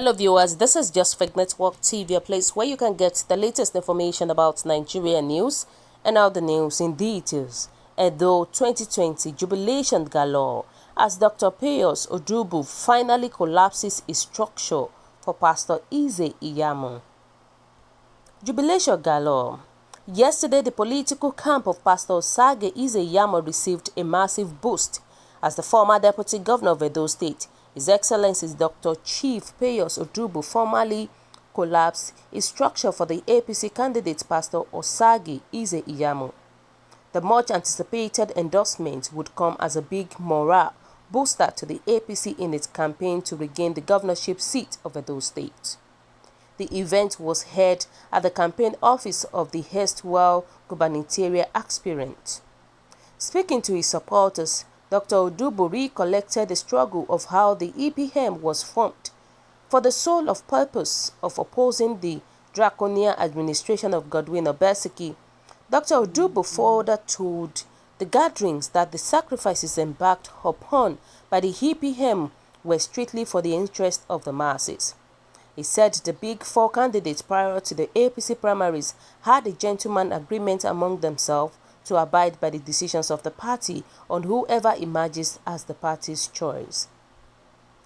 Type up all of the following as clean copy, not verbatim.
Hello viewers, this is Just Fake Network TV, a place where you can get the latest information about Nigerian news and all the news in details. Edo 2020 jubilation galore as Dr. PIUS ODUBU finally collapses his structure for Pastor IYAMU. Jubilation galore. Yesterday, the political camp of Pastor IYAMU received a massive boost as the former Deputy Governor of Edo State, His Excellency Dr. Chief PIUS ODUBU, formally collapsed his structure for the APC candidate Pastor IYAMU. The much-anticipated endorsement would come as a big morale booster to the APC in its campaign to regain the governorship seat of Edo State. The event was held at the campaign office of the erstwhile gubernatorial aspirant. Speaking to his supporters, Dr. ODUBU recollected the struggle of how the EPM was formed for the sole purpose of opposing the draconian administration of Godwin Obaseki. Dr. ODUBU further told the gatherings that the sacrifices embarked upon by the EPM were strictly for the interest of the masses. He said the big four candidates prior to the APC primaries had a gentleman agreement among themselves to abide by the decisions of the party on whoever emerges as the party's choice.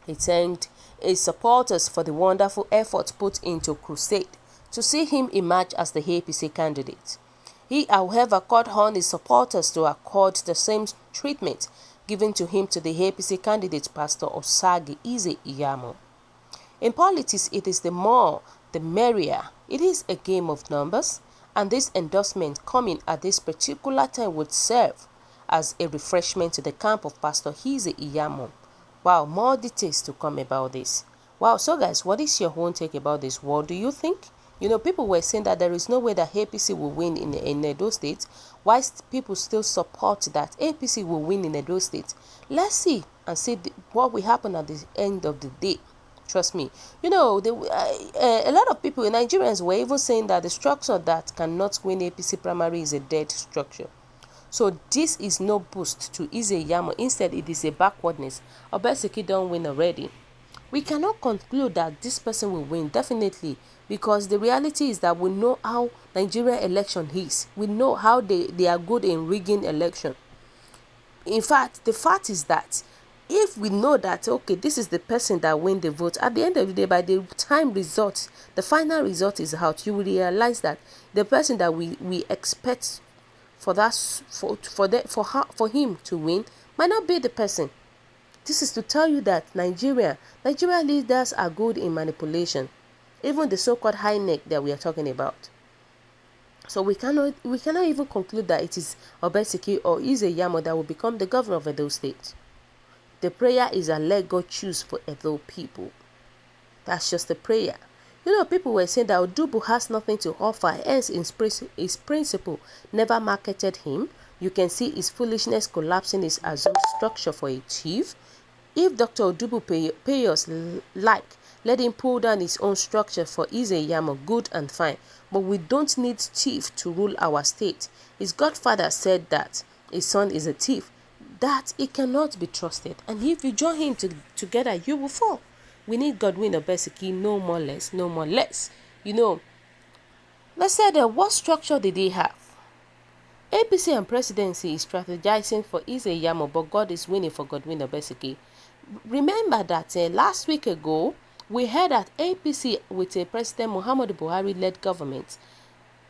He thanked his supporters for the wonderful effort put into crusade to see him emerge as the APC candidate. He, however, called on his supporters to accord the same treatment given to him to the APC candidate Pastor IYAMU. In politics, it is the more, the merrier. It is a game of numbers, and this endorsement coming at this particular time would serve as a refreshment to the camp of Pastor IYAMU. Wow, more details to come about this. Wow, so guys, what is your own take about this? What do you think? You know, people were saying that there is no way that APC will win in Edo State, whilst people still support that APC will win in Edo State. Let's see and see what will happen at the end of the day. Trust me. You know, a lot of people, Nigerians, were even saying that the structure that cannot win APC primary is a dead structure. So this is no boost to IYAMU. Instead, it is a backwardness. Obaseki don't win already. We cannot conclude that this person will win, definitely, because the reality is that we know how Nigerian election is. We know how they are good in rigging election. In fact, the fact is that if we know that, okay, this is the person that win the vote, at the end of the day, by the time result, the final result is out, you will realize that the person that we expect for him to win might not be the person. This is to tell you that Nigerian leaders are good in manipulation, even the so-called high neck that we are talking about. So we cannot even conclude that it is Obaseki or IYAMU that will become the governor of Edo State. The prayer is a let God choose for Edo people. That's just a prayer. You know, people were saying that ODUBU has nothing to offer, hence his principle never marketed him. You can see his foolishness collapsing his assumed structure for a chief. If Dr. ODUBU PIUS let him pull down his own structure for IYAMU, good and fine. But we don't need chief to rule our state. His godfather said that his son is a thief, that he cannot be trusted. And if you join him together, you will fall. We need Godwin Obaseki, no more less, no more less. You know, let's say that what structure did they have? APC and presidency is strategizing for IYAMU, but God is winning for Godwin Obaseki. Remember that last week ago, we heard that APC with a President Muhammadu Buhari-led government,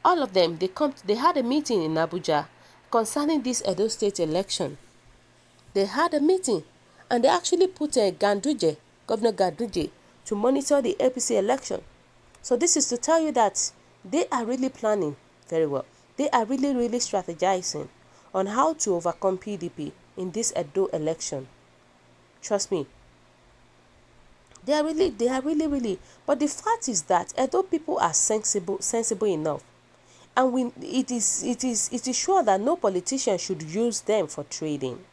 all of them, they had a meeting in Abuja concerning this Edo State election. They had a meeting and they actually put Governor Ganduje, to monitor the APC election. So this is to tell you that they are really planning very well. They are really strategizing on how to overcome PDP in this Edo election. Trust me. They are really. But the fact is that Edo people are sensible enough. And it is sure that no politician should use them for trading.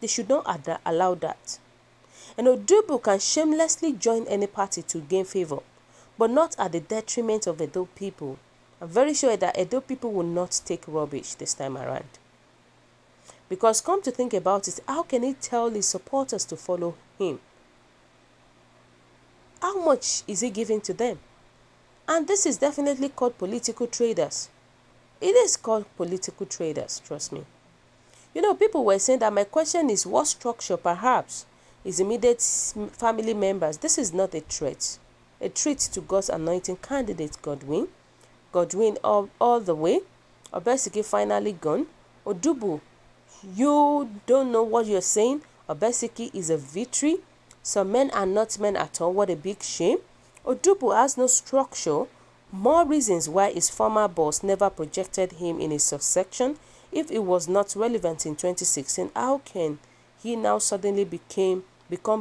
They should not allow that. And ODUBU can shamelessly join any party to gain favor, but not at the detriment of Edo people. I'm very sure that Edo people will not take rubbish this time around. Because come to think about it, how can he tell his supporters to follow him? How much is he giving to them? And this is definitely called political traders. It is called political traders, trust me. You know, people were saying that my question is what structure perhaps his immediate family members. This is not a threat. A threat to God's anointing candidate, Godwin. Godwin all the way. Obesiki finally gone. ODUBU, you don't know what you're saying. Obesiki is a victory. Some men are not men at all. What a big shame. ODUBU has no structure. More reasons why his former boss never projected him in his subsection. If it was not relevant in 2016, how can he now suddenly become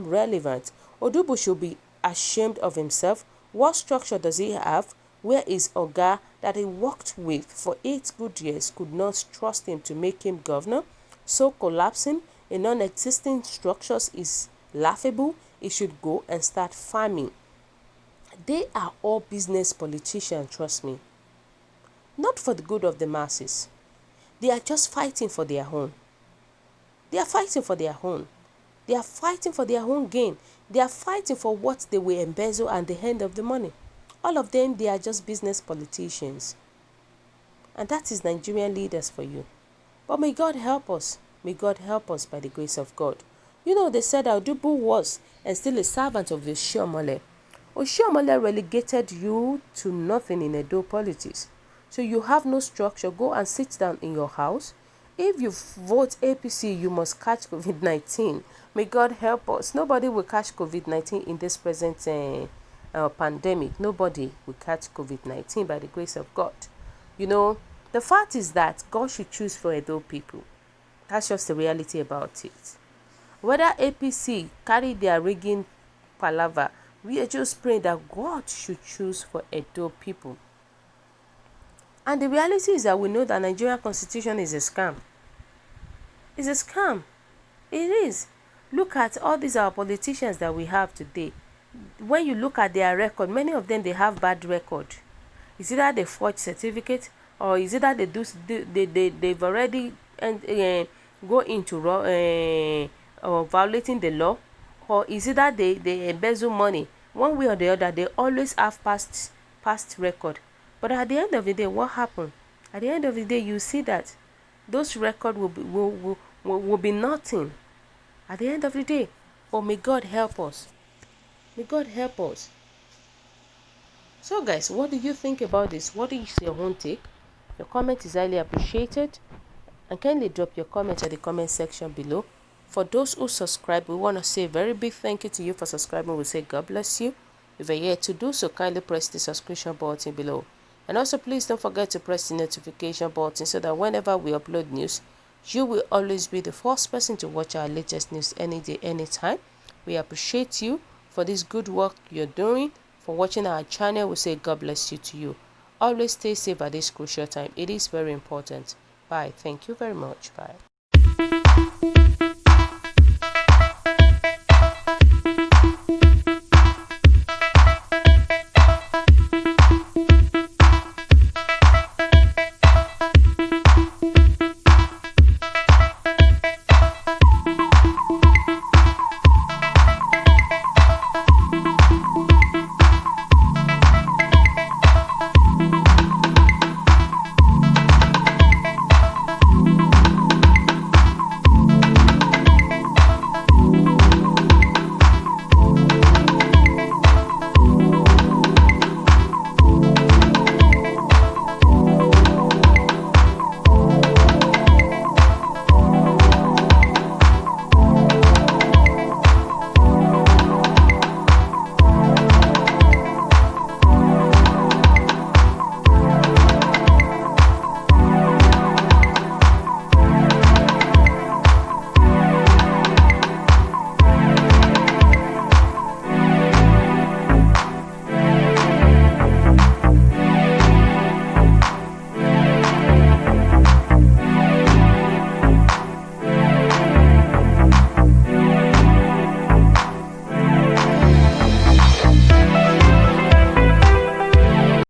relevant? ODUBU should be ashamed of himself. What structure does he have? Where is Oga that he worked with for 8 good years could not trust him to make him governor? So collapsing a non-existing structures is laughable. He should go and start farming. They are all business politicians, trust me. Not for the good of the masses. They are just fighting for their own. They are fighting for their own. They are fighting for their own gain. They are fighting for what they will embezzle at the end of the money. All of them, they are just business politicians. And that is Nigerian leaders for you. But may God help us. May God help us by the grace of God. You know, they said ODUBU was and still a servant of the ÇŌLL. ÇŌLL relegated you to nothing in Edo politics. So you have no structure. Go and sit down in your house. If you vote APC, you must catch COVID-19. May God help us. Nobody will catch COVID-19 in this present pandemic. Nobody will catch COVID-19 by the grace of God. You know, the fact is that God should choose for Edo people. That's just the reality about it. Whether APC carry their rigging palaver, we are just praying that God should choose for Edo people. And the reality is that we know that Nigerian constitution is a scam. It's a scam. It is. Look at all these our politicians that we have today. When you look at their record, many of them, they have bad record. Is it that they forge certificate, or is it that they've already go into violating the law, or is it that they embezzle money? One way or the other, they always have past record. But at the end of the day, what happened? At the end of the day, you see that those records will be nothing. At the end of the day. But may God help us. May God help us. So guys, what do you think about this? What is your own take? Your comment is highly appreciated. And kindly drop your comment at the comment section below. For those who subscribe, we want to say a very big thank you to you for subscribing. We say God bless you. If you're yet to do so, kindly press the subscription button below. And also please don't forget to press the notification button so that whenever we upload news, you will always be the first person to watch our latest news any day, anytime. We appreciate you for this good work you're doing, for watching our channel. We say God bless you to you. Always stay safe at this crucial time. It is very important. Bye. Thank you very much. Bye.